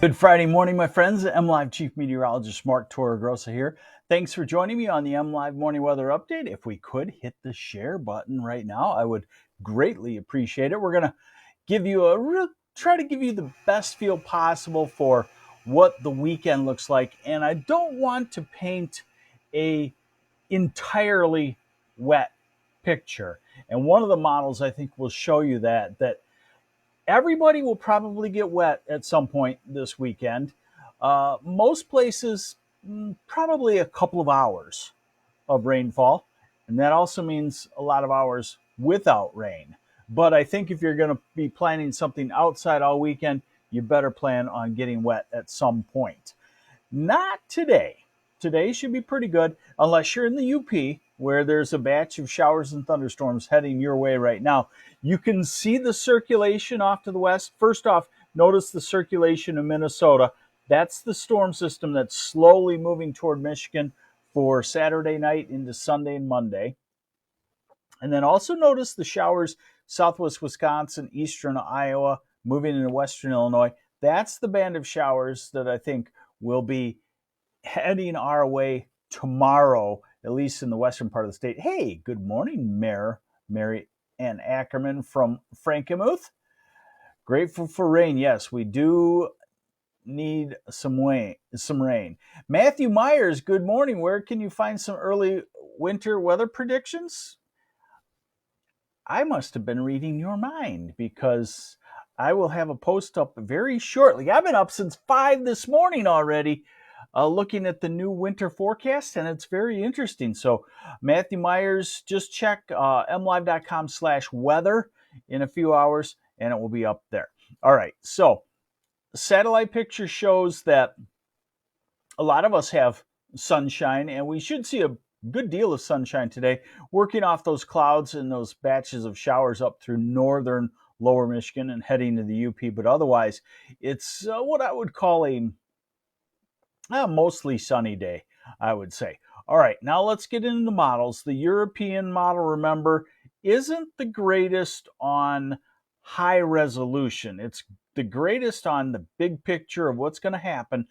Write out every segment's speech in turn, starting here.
Good Friday morning, my friends. MLive Chief Meteorologist Mark Torregrossa here. Thanks for joining me on the MLive Morning Weather Update. If we could hit the share button right now, I would greatly appreciate it. We're going to try to give you the best feel possible for what the weekend looks like. And I don't want to paint a entirely wet picture. And one of the models I think will show you that everybody will probably get wet at some point this weekend. Most places, probably a couple of hours of rainfall. And that also means a lot of hours without rain. But I think if you're going to be planning something outside all weekend, you better plan on getting wet at some point. Not today. Today should be pretty good, unless you're in the UP, where there's a batch of showers and thunderstorms heading your way right now. You can see the circulation off to the west. First off, notice the circulation in Minnesota. That's the storm system that's slowly moving toward Michigan for Saturday night into Sunday and Monday. And then also notice the showers southwest Wisconsin, eastern Iowa, moving into western Illinois. That's the band of showers that I think will be heading our way tomorrow, at least in the western part of the state. Hey, good morning, Mayor Mary Ann Ackerman from Frankenmuth. Grateful for rain. Yes, we do need some rain. Matthew Myers, good morning. Where can you find some early winter weather predictions? I must have been reading your mind, because I will have a post up very shortly. I've been up since 5 this morning already, looking at the new winter forecast, and it's very interesting. So, Matthew Myers, just check mlive.com/weather in a few hours, and it will be up there. All right, so satellite picture shows that a lot of us have sunshine, and we should see a good deal of sunshine today, working off those clouds and those batches of showers up through northern lower Michigan and heading to the UP. But otherwise, it's what I would call a mostly sunny day, I would say. All right, now let's get into the models. The European model, remember, isn't the greatest on high resolution. It's the greatest on the big picture of what's going to happen,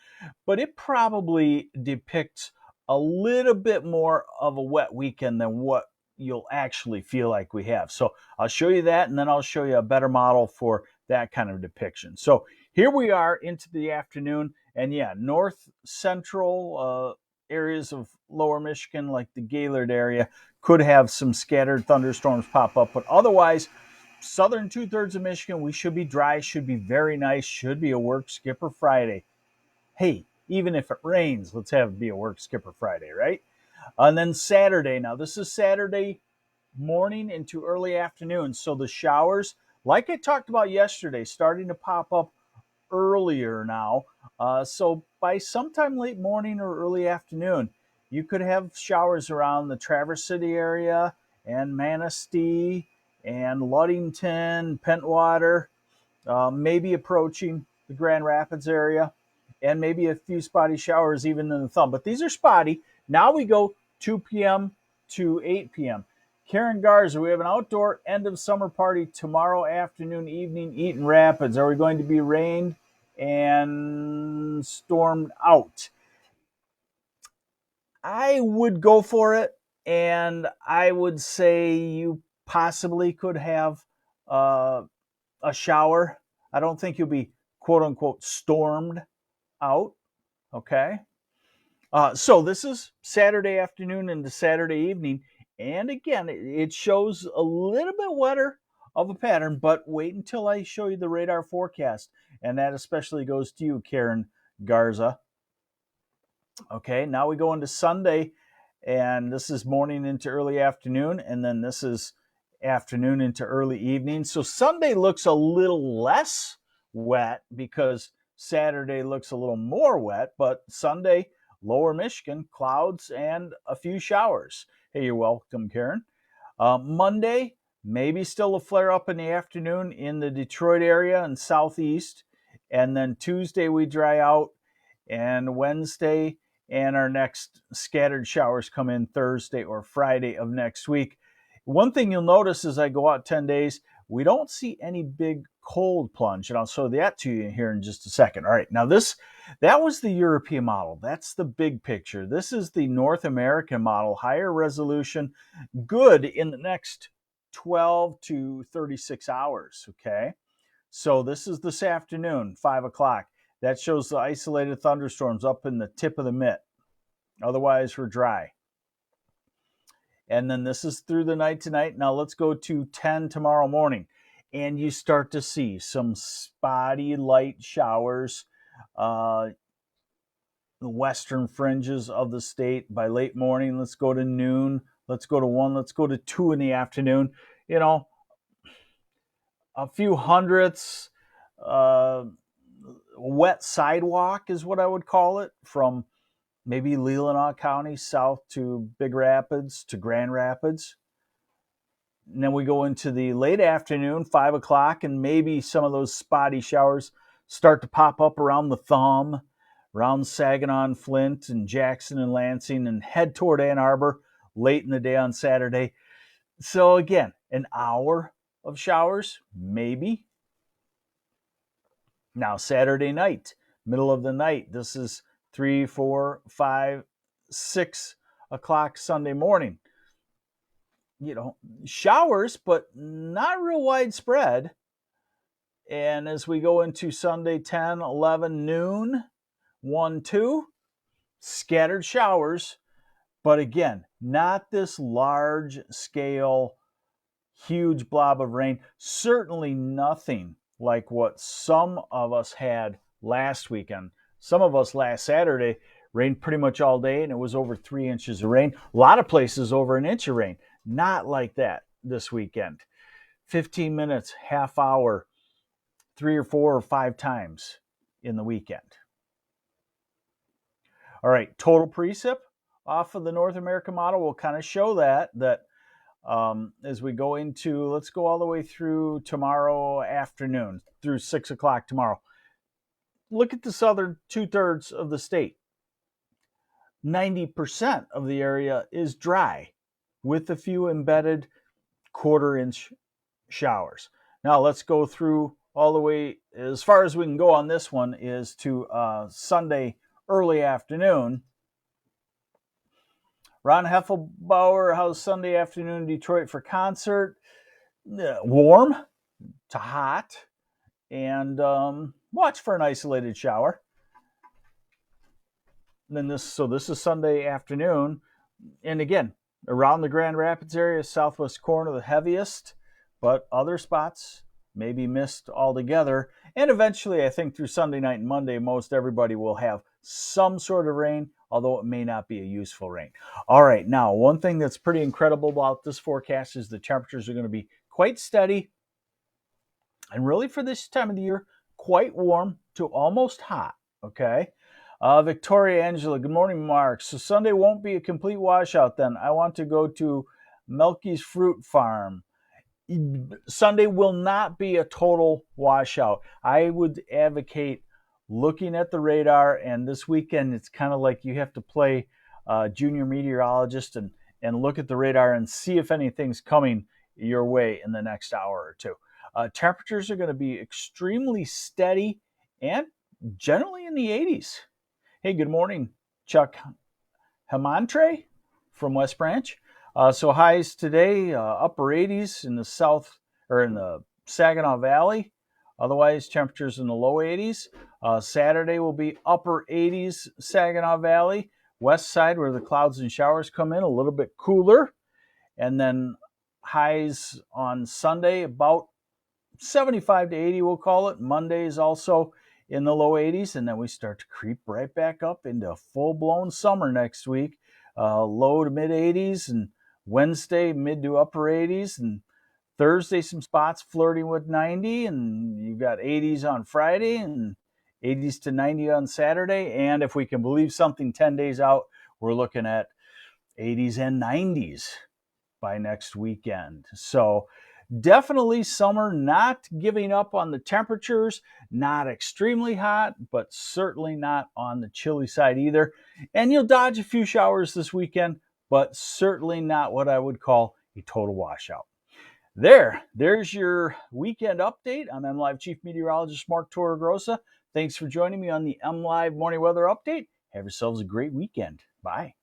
but it probably depicts a little bit more of a wet weekend than what you'll actually feel like we have. So I'll show you that, and then I'll show you a better model for that kind of depiction. So here we are into the afternoon, and yeah, north central areas of lower Michigan, like the Gaylord area, could have some scattered thunderstorms pop up, but otherwise, southern 2/3 of Michigan, we should be dry, should be very nice, should be a work skipper Friday. Hey, even if it rains, let's have it be a work skipper Friday, right? And then Saturday. Now, this is Saturday morning into early afternoon. So the showers, like I talked about yesterday, starting to pop up earlier now. So by sometime late morning or early afternoon, you could have showers around the Traverse City area and Manistee and Ludington, Pentwater, maybe approaching the Grand Rapids area, and maybe a few spotty showers even in the thumb. But these are spotty. Now we go 2 p.m. to 8 p.m. Karen Garza, we have an outdoor end of summer party tomorrow afternoon, evening, Eaton Rapids. Are we going to be rained and stormed out? I would go for it, and I would say you possibly could have uh, a shower. I don't think you'll be quote unquote stormed out. Okay. So this is Saturday afternoon into Saturday evening. And again, it shows a little bit wetter of a pattern, but wait until I show you the radar forecast. And that especially goes to you, Karen Garza. Okay, now we go into Sunday, and this is morning into early afternoon, and then this is afternoon into early evening. So Sunday looks a little less wet because Saturday looks a little more wet, but Sunday, lower Michigan, clouds and a few showers. Hey, you're welcome, Karen. Monday, maybe still a flare up in the afternoon in the Detroit area and southeast. And then Tuesday, we dry out, and Wednesday, and our next scattered showers come in Thursday or Friday of next week. One thing you'll notice as I go out 10 days, we don't see any big cold plunge, and I'll show that to you here in just a second. All right, now that was the European model. That's the big picture. This is the North American model, higher resolution, good in the next 12 to 36 hours, okay? So this is this afternoon, 5 o'clock. That shows the isolated thunderstorms up in the tip of the mitt. Otherwise, we're dry. And then this is through the night tonight. Now let's go to 10 tomorrow morning. And you start to see some spotty light showers, the western fringes of the state by late morning. Let's go to noon. Let's go to 1. Let's go to 2 in the afternoon. You know, a few hundredths. Wet sidewalk is what I would call it, from maybe Leelanau County south to Big Rapids to Grand Rapids. And then we go into the late afternoon, 5 o'clock, and maybe some of those spotty showers start to pop up around the thumb, around Saginaw and Flint and Jackson and Lansing, and head toward Ann Arbor late in the day on Saturday. So again, an hour of showers, maybe. Now Saturday night, middle of the night, this is 3, 4, 5, 6 o'clock Sunday morning. You know, showers, but not real widespread. And as we go into Sunday, 10, 11, noon, 1, 2, scattered showers. But again, not this large scale, huge blob of rain. Certainly nothing like what some of us had last weekend. Some of us last Saturday rained pretty much all day, and it was over 3 inches of rain. A lot of places over an inch of rain. Not like that this weekend. 15 minutes, half hour, 3 or 4 or 5 times in the weekend. All right, total precip off of the North American model will kind of show that as we go into, let's go all the way through tomorrow afternoon, through 6 o'clock tomorrow. Look at the southern 2/3 of the state. 90% of the area is dry, with a few embedded 1/4 inch showers. Now let's go through all the way, as far as we can go on this one is to Sunday early afternoon. Ron Heffelbauer, how's Sunday afternoon in Detroit for concert? Warm to hot, and watch for an isolated shower. And then this is Sunday afternoon, and again, around the Grand Rapids area, southwest corner, the heaviest, but other spots may be missed altogether. And eventually, I think through Sunday night and Monday, most everybody will have some sort of rain, although it may not be a useful rain. All right, now, one thing that's pretty incredible about this forecast is the temperatures are going to be quite steady, and really for this time of the year, quite warm to almost hot, okay? Victoria Angela, good morning, Mark. So Sunday won't be a complete washout then. I want to go to Melky's Fruit Farm. Sunday will not be a total washout. I would advocate looking at the radar, and this weekend it's kind of like you have to play junior meteorologist and look at the radar and see if anything's coming your way in the next hour or two. Temperatures are going to be extremely steady and generally in the 80s. Hey, good morning, Chuck Hamantre from West Branch. So highs today, upper 80s in the south, or in the Saginaw Valley. Otherwise, temperatures in the low 80s. Saturday will be upper 80s, Saginaw Valley. West side, where the clouds and showers come in, a little bit cooler. And then highs on Sunday, about 75 to 80, we'll call it. Monday is also in the low 80s, and then we start to creep right back up into full-blown summer next week. Low to mid 80s, and Wednesday mid to upper 80s, and Thursday some spots flirting with 90, and you've got 80s on Friday and 80s to 90 on Saturday. And if we can believe something 10 days out, we're looking at 80s and 90s by next weekend. So definitely summer, not giving up on the temperatures, not extremely hot, but certainly not on the chilly side either. And you'll dodge a few showers this weekend, but certainly not what I would call a total washout. There's your weekend update. I'm MLive Chief Meteorologist Mark Torregrossa. Thanks for joining me on the MLive Morning Weather Update. Have yourselves a great weekend. Bye.